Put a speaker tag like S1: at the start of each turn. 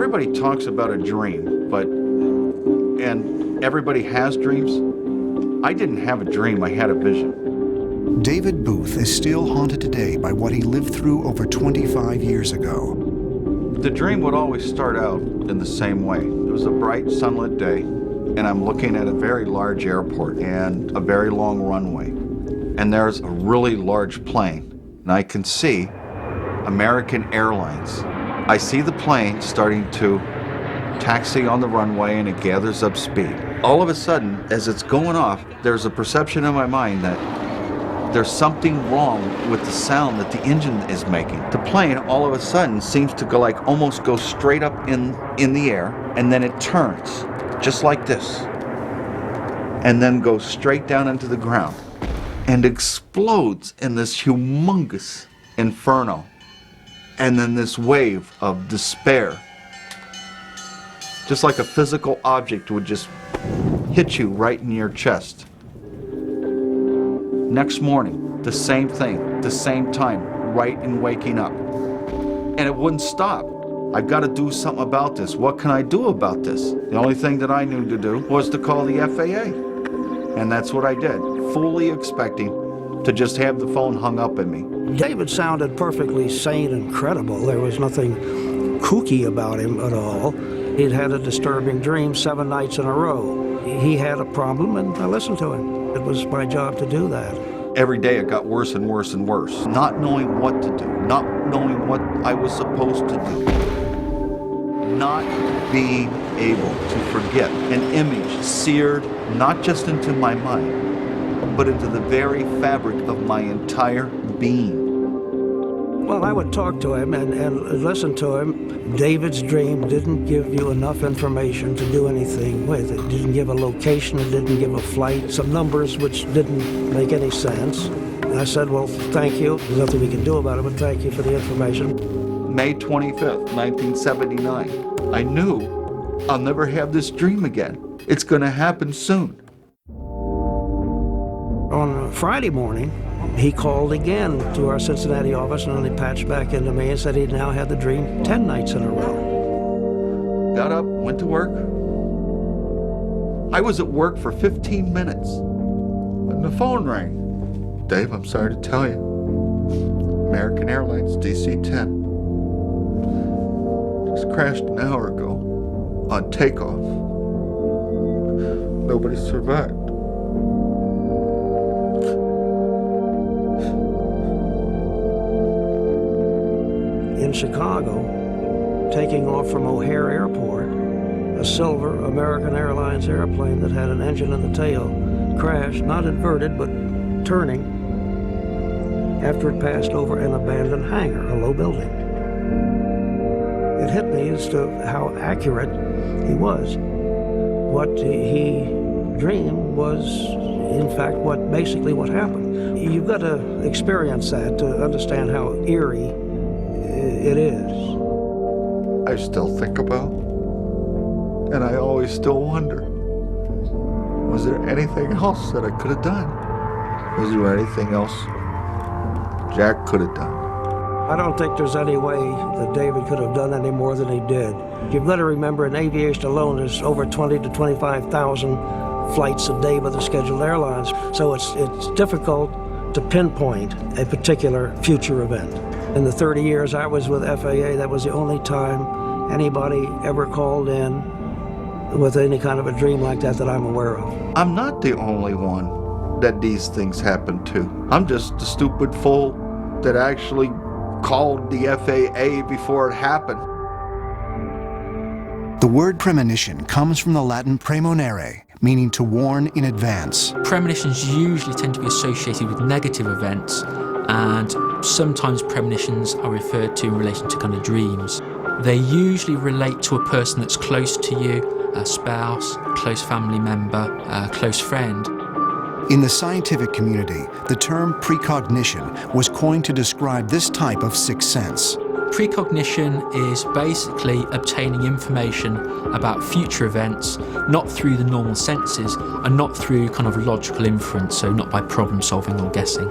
S1: Everybody talks about a dream, and everybody has dreams. I didn't have a dream, I had a vision.
S2: David Booth is still haunted today by what he lived through over 25 years ago.
S1: The dream would always start out in the same way. It was a bright, sunlit day, and I'm looking at a very large airport and a very long runway. And there's a really large plane, and I can see American Airlines. I see the plane starting to taxi on the runway, and it gathers up speed. All of a sudden, as it's going off, there's a perception in my mind that there's something wrong with the sound that the engine is making. The plane all of a sudden seems to go almost go straight up in the air, and then it turns just like this, and then goes straight down into the ground and explodes in this humongous inferno. And then this wave of despair, just like a physical object would just hit you right in your chest. Next morning, the same thing, the same time, right in waking up. And it wouldn't stop. I've got to do something about this. What can I do about this? The only thing that I knew to do was to call the FAA. And that's what I did, fully expecting to just have the phone hung up at me.
S3: David sounded perfectly sane and credible. There was nothing kooky about him at all. He'd had a disturbing dream 7 nights in a row. He had a problem, and I listened to him. It was my job to do that.
S1: Every day it got worse and worse and worse. Not knowing what to do, not knowing what I was supposed to do. Not being able to forget an image seared not just into my mind, but into the very fabric of my entire being.
S3: Well, I would talk to him and listen to him. David's dream didn't give you enough information to do anything with. It didn't give a location, it didn't give a flight, some numbers which didn't make any sense. And I said, well, thank you. There's nothing we can do about it, but thank you for the information.
S1: May 25th, 1979. I knew I'll never have this dream again. It's going to happen soon.
S3: On Friday morning, he called again to our Cincinnati office, and then he patched back into me and said he'd now had the dream 10 nights in a row.
S1: Got up, went to work. I was at work for 15 minutes when the phone rang. Dave, I'm sorry to tell you, American Airlines DC-10 just crashed an hour ago on takeoff. Nobody survived.
S3: In Chicago, taking off from O'Hare Airport, a silver American Airlines airplane that had an engine in the tail crashed, not inverted, but turning, after it passed over an abandoned hangar, a low building. It hit me as to how accurate he was. What he dreamed was, in fact, basically what happened. You've got to experience that to understand how eerie it is.
S1: I still think about, and I always still wonder, was there anything else that I could have done? Was there anything else Jack could have done?
S3: I don't think there's any way that David could have done any more than he did. You've got to remember, in aviation alone, there's over 20 to 25,000 flights a day by the scheduled airlines. So it's difficult to pinpoint a particular future event. In the 30 years I was with FAA, that was the only time anybody ever called in with any kind of a dream like that I'm aware of.
S1: I'm not the only one that these things happen to. I'm just the stupid fool that actually called the FAA before it happened.
S2: The word premonition comes from the Latin praemonere, meaning to warn in advance.
S4: Premonitions usually tend to be associated with negative events, and sometimes premonitions are referred to in relation to kind of dreams. They usually relate to a person that's close to you, a spouse, close family member, a close friend.
S2: In the scientific community, the term precognition was coined to describe this type of sixth sense.
S4: Precognition is basically obtaining information about future events, not through the normal senses and not through kind of logical inference, so not by problem solving or guessing.